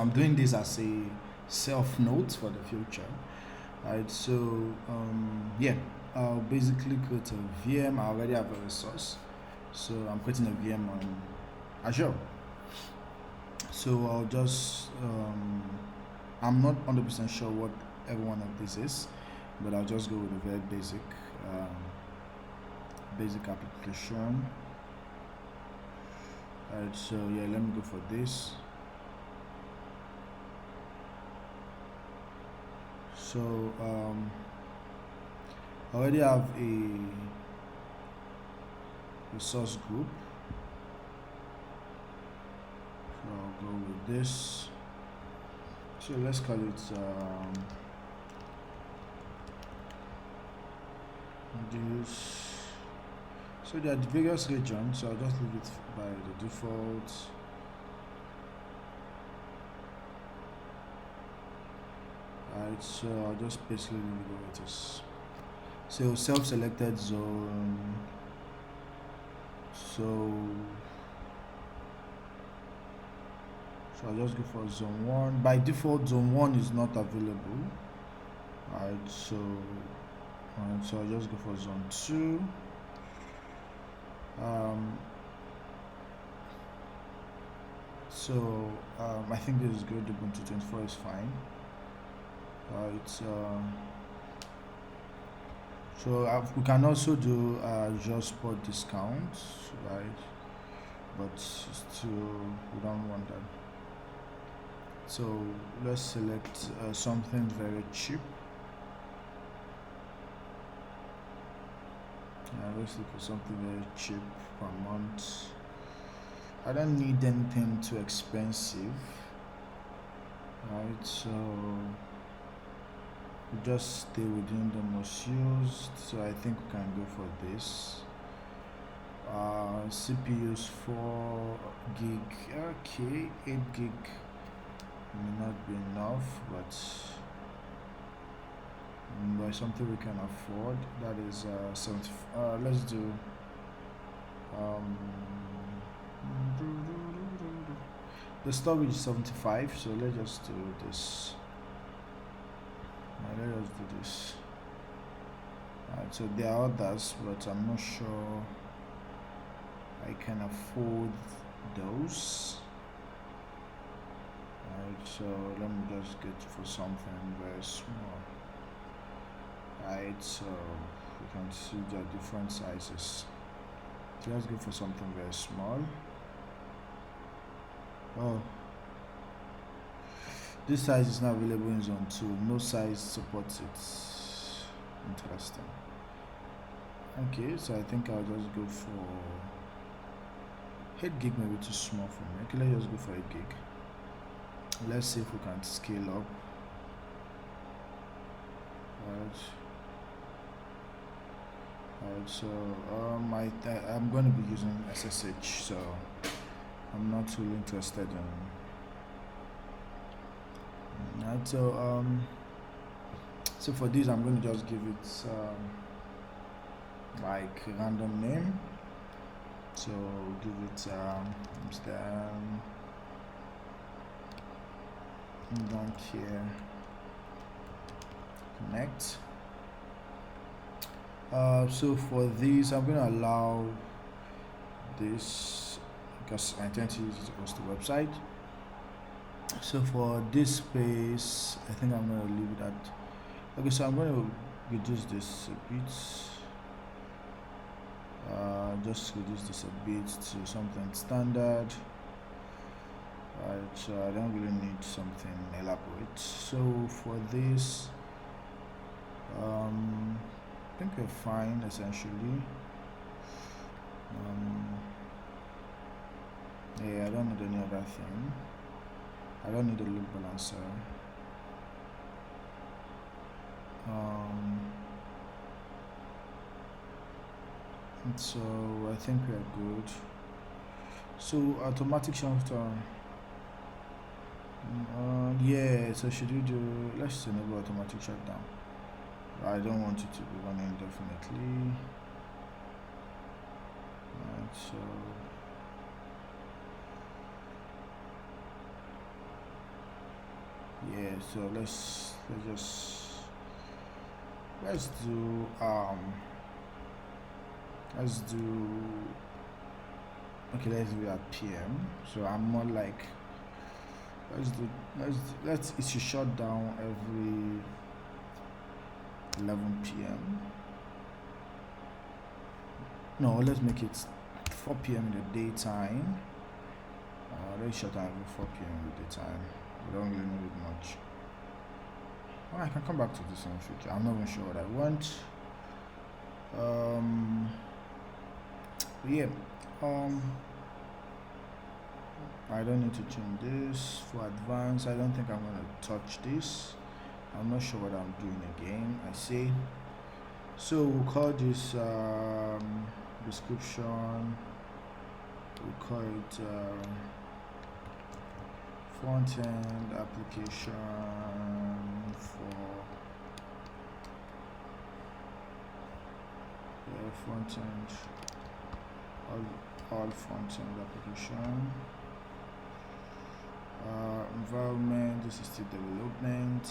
I'm doing this as a self note for the future. Right, so yeah, I'll basically create a VM. I already have a resource, so I'm creating a VM on Azure. So I'll just I'm not 100% sure what every one of this is, but I'll just go with a very um, basic application. Alright, so yeah, let me go for this. So I already have a resource group. So I'll go with this. So let's call it this. So there are the various regions, so I'll just leave it by the default. Alright, so I'll just basically leave it where it is. So self-selected zone. So I'll just go for zone 1. By default, zone 1 is not available. Alright, so I'll just go for zone 2. I think this is good. Ubuntu 24 is fine. We can also do Azure Spot discounts, right? But still, we don't want that. So let's select something very cheap. Let's look for something very cheap per month. I don't need anything too expensive. Right, so we just stay within the most used. So I think we can go for this. CPU's 4 gig. Okay, 8 gig may not be enough, but by something we can afford. That is 70. Let's do the storage is 75, so let's just do this. Let us do this. Alright, so there are others, but I'm not sure I can afford those. Alright, so let me just get for something very small. Alright, so you can see the different sizes. So let's go for something very small. Oh, this size is not available in zone 2. No size supports it. Interesting. Okay, so I think I'll just go for 8 gig, maybe too small for me. Okay, let's just go for 8 gig. Let's see if we can scale up. Alright, so I'm going to be using SSH, so I'm not really interested in. Alright, so for this I'm going to just give it like a random name. So give it EmmsDan. Down here, connect. So for this, I'm going to allow this because I intend to use it to host the website. So for this space, I think I'm going to leave it at. Okay, so I'm going to reduce this a bit. Just reduce this a bit to something standard. Right, so I don't really need something elaborate. So for this, I think we're fine essentially. Yeah, I don't need any other thing. I don't need a load balancer. So I think we are good. So automatic shutdown. Yeah, so should we do, let's enable automatic shutdown. I don't want it to be running indefinitely. Right, so Yeah, so let's do let's do okay, let's do that PM. So I'm more like let's do let's it should shut down every 11 p.m. No, let's make it 4 p.m. in the daytime. Let's shut down every 4 p.m. in the daytime. We don't really need it much. I can come back to this in the future. I'm not even sure what I want. Yeah. I don't need to change this for advanced. I don't think I'm gonna touch this. I'm not sure what I'm doing again. I see. So we'll call this description. We'll call it front end application for front end, all front end application. Environment, this is still development.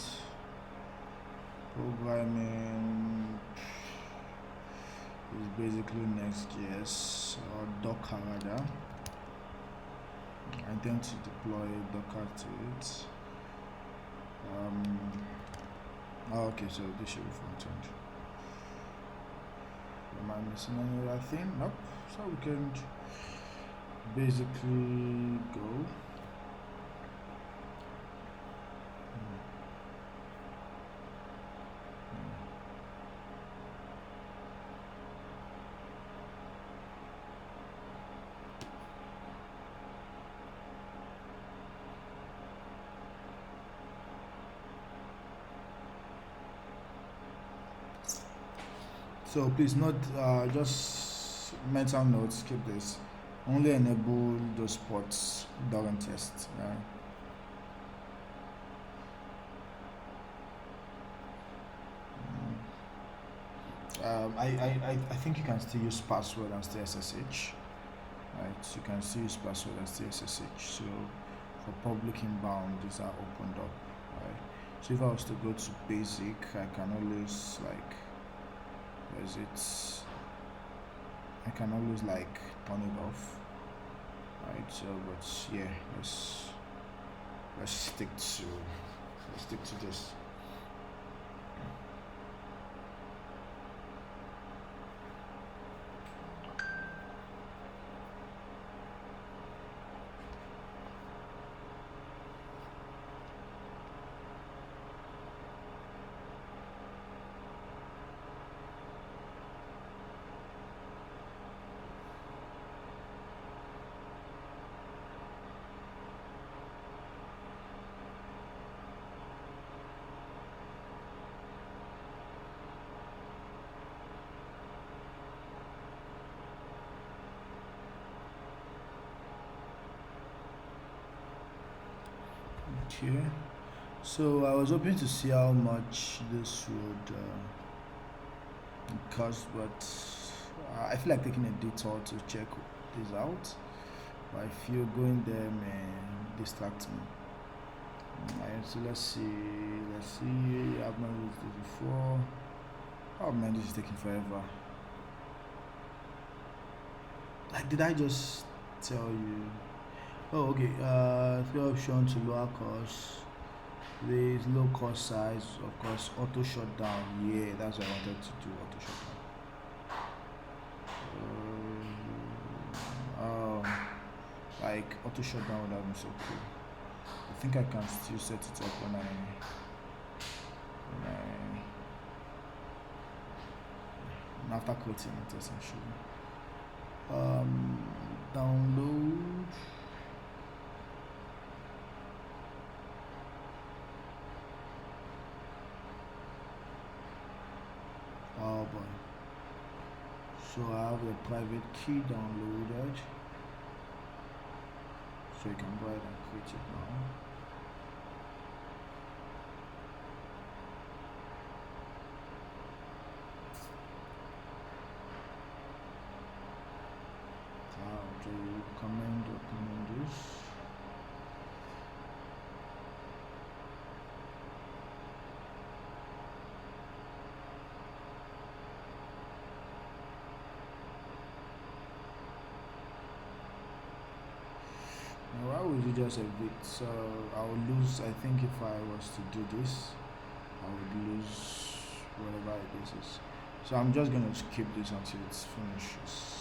Programming is basically Next.js or Docker rather. I intend to deploy Docker to it. Okay, so this should be front end. Am I missing any other thing? Nope. So we can basically go. So please note, just mental notes, keep this. Only enable those ports during tests. I think you can still use password and still SSH. Right, so you can still use password and still SSH. So for public inbound, these are opened up. Right. So if I was to go to basic, I can always I can always turn it off. Right. So but yeah, let's stick to this. Okay, so I was hoping to see how much this would cost, but I feel like taking a detour to check this out. But I feel going there may distract me. Alright, so let's see. I've not used this before. Oh man, this is taking forever. Did I just tell you? Oh, okay. Three options to lower cost. With low cost size, of course, auto shutdown. Yeah, that's what I wanted to do. Auto shutdown. Auto shutdown would have been so cool. I think I can still set it up when after creating it essentially. Download. Oh boy. So I have the private key downloaded. So you can go ahead and create it now. So you recommend opening this. do just a bit. So I would lose. I think if I was to do this, I would lose whatever it is. So I'm just gonna skip this until it finishes.